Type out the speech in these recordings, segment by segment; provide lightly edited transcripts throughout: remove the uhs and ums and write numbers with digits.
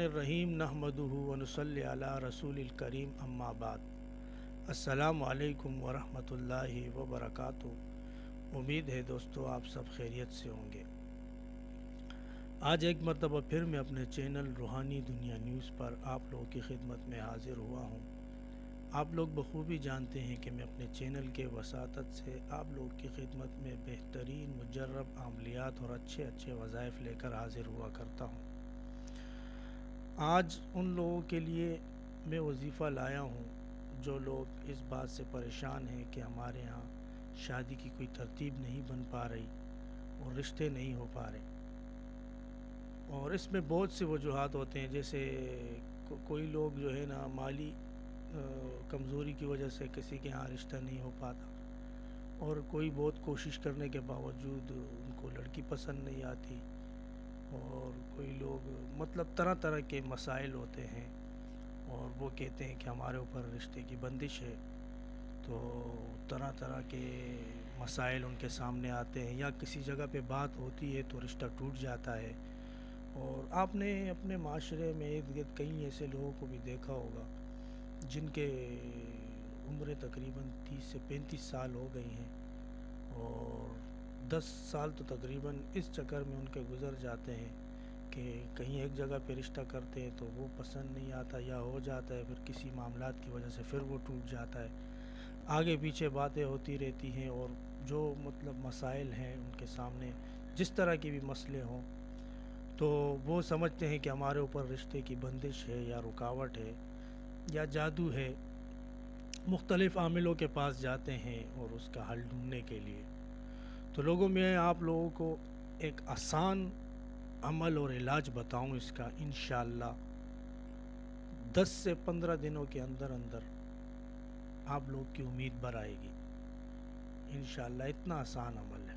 الرحیم نحمدہ ونصلی علی رسول الکریم اما بعد السلام علیکم ورحمۃ اللہ وبرکاتہ۔ امید ہے دوستو آپ سب خیریت سے ہوں گے۔ آج ایک مرتبہ پھر میں اپنے چینل روحانی دنیا نیوز پر آپ لوگوں کی خدمت میں حاضر ہوا ہوں۔ آپ لوگ بخوبی جانتے ہیں کہ میں اپنے چینل کے وساطت سے آپ لوگوں کی خدمت میں بہترین مجرب عملیات اور اچھے وظائف لے کر حاضر ہوا کرتا ہوں۔ آج ان لوگوں کے لیے میں وظیفہ لایا ہوں جو لوگ اس بات سے پریشان ہیں کہ ہمارے ہاں شادی کی کوئی ترتیب نہیں بن پا رہی اور رشتے نہیں ہو پا رہے، اور اس میں بہت سے وجوہات ہوتے ہیں، جیسے کوئی لوگ جو ہے نا مالی کمزوری کی وجہ سے کسی کے ہاں رشتہ نہیں ہو پاتا، اور کوئی بہت کوشش کرنے کے باوجود ان کو لڑکی پسند نہیں آتی، اور کوئی لوگ مطلب طرح کے مسائل ہوتے ہیں اور وہ کہتے ہیں کہ ہمارے اوپر رشتے کی بندش ہے، تو طرح کے مسائل ان کے سامنے آتے ہیں، یا کسی جگہ پہ بات ہوتی ہے تو رشتہ ٹوٹ جاتا ہے۔ اور آپ نے اپنے معاشرے میں ارد گرد کئی ایسے لوگوں کو بھی دیکھا ہوگا جن کے عمریں تقریباً 30 سے 35 سال ہو گئی ہیں، اور 10 سال تو تقریباً اس چکر میں ان کے گزر جاتے ہیں کہ کہیں ایک جگہ پہ رشتہ کرتے ہیں تو وہ پسند نہیں آتا یا ہو جاتا ہے، پھر کسی معاملات کی وجہ سے پھر وہ ٹوٹ جاتا ہے، آگے پیچھے باتیں ہوتی رہتی ہیں، اور جو مطلب مسائل ہیں ان کے سامنے جس طرح کی بھی مسئلے ہوں تو وہ سمجھتے ہیں کہ ہمارے اوپر رشتے کی بندش ہے یا رکاوٹ ہے یا جادو ہے، مختلف عاملوں کے پاس جاتے ہیں اور اس کا حل ڈھونڈنے کے لیے۔ تو لوگوں میں آپ لوگوں کو ایک آسان عمل اور علاج بتاؤں اس کا، انشاءاللہ 10 سے 15 دنوں کے اندر آپ لوگ کی امید بر آئے گی، انشاءاللہ اتنا آسان عمل ہے۔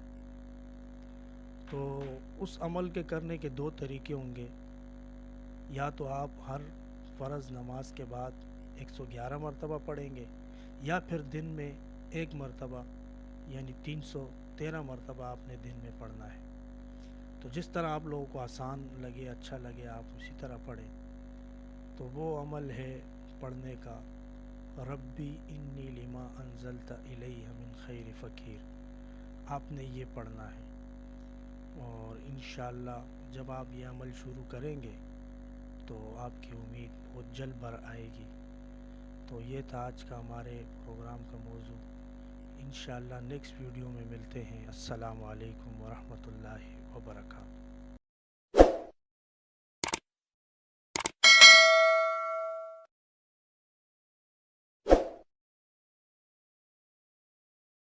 تو اس عمل کے کرنے کے 2 طریقے ہوں گے، یا تو آپ ہر فرض نماز کے بعد 111 مرتبہ پڑھیں گے، یا پھر دن میں 1 مرتبہ یعنی 313 مرتبہ آپ نے دن میں پڑھنا ہے۔ تو جس طرح آپ لوگوں کو آسان لگے، اچھا لگے، آپ اسی طرح پڑھیں۔ تو وہ عمل ہے پڑھنے کا، ربی انی لما انزلت الیہ من خیر فقیر، آپ نے یہ پڑھنا ہے، اور انشاءاللہ جب آپ یہ عمل شروع کریں گے تو آپ کی امید بہت جلد بر آئے گی۔ تو یہ تھا آج کا ہمارے پروگرام کا موضوع۔ انشاءاللہ نیکسٹ ویڈیو میں ملتے ہیں۔ السلام علیکم ورحمۃ اللہ وبرکاتہ۔